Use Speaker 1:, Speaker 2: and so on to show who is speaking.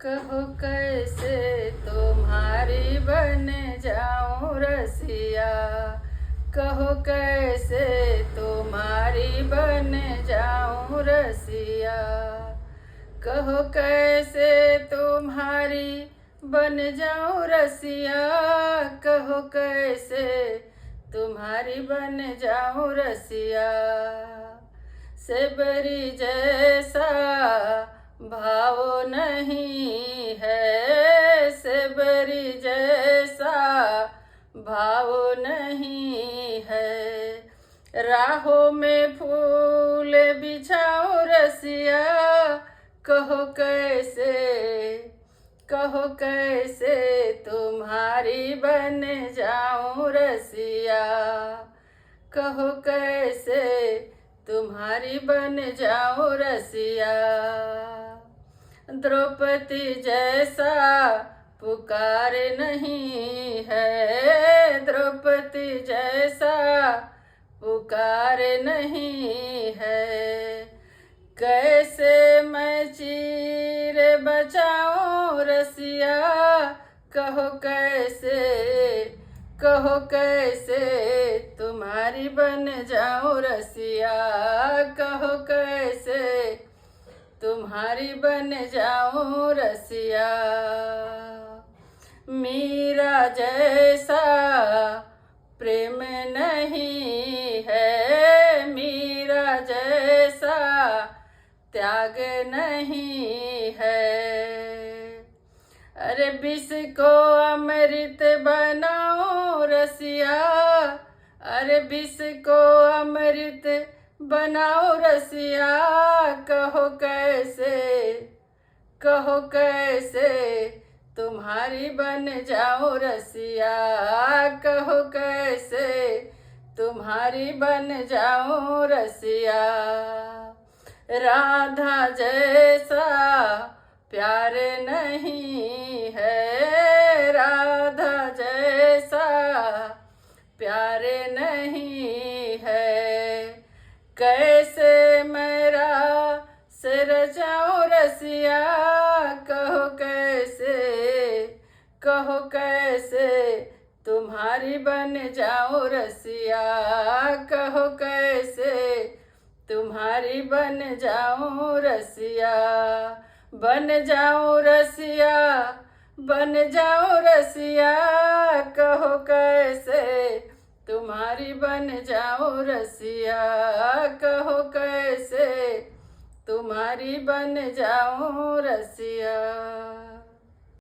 Speaker 1: कहो कैसे तुम्हारी बन जाऊं रसिया। कहो कैसे तुम्हारी बन जाऊं रसिया। कहो कैसे तुम्हारी बन जाऊं रसिया। कहो कैसे तुम्हारी बन जाऊं रसिया। सेबरी जैसा भाव नहीं है। सेबरी जैसा भाव नहीं है। राहों में फूल बिछाओ रसिया। कहो कैसे कहो कैसे तुम्हारी बन जाऊं रसिया। कहो कैसे तुम्हारी बन जाऊं रसिया। द्रौपदी जैसा पुकार नहीं है। द्रौपदी जैसा पुकार नहीं है। कैसे मैं चीर बचाऊं रसिया। कहो कैसे कहो कैसे तुम्हारी बन जाऊं रसिया। कहो कैसे तुम्हारी बन जाऊं रसिया। मीरा जैसा प्रेम नहीं है। मीरा जैसा त्याग नहीं है। अरे विष को अमृत बनाओ रसिया। अरे विष को अमृत बनाओ रसिया। कहो कैसे कहो कैसे तुम्हारी बन जाऊं रसिया। कहो कैसे तुम्हारी बन जाऊं रसिया। राधा जैसा प्यार नहीं है। राधा जैसा प्यार नहीं है। कैसे मेरा सिर जाऊं रसिया। कहो कैसे कहो कैसे तुम्हारी बन जाऊं रसिया। कहो कैसे तुम्हारी बन जाऊं रसिया। बन जाऊं रसिया बन जाऊं रसिया। कहो कैसे तुम्हारी बन जाऊं रसिया। कहो कैसे तुम्हारी बन जाऊं रसिया।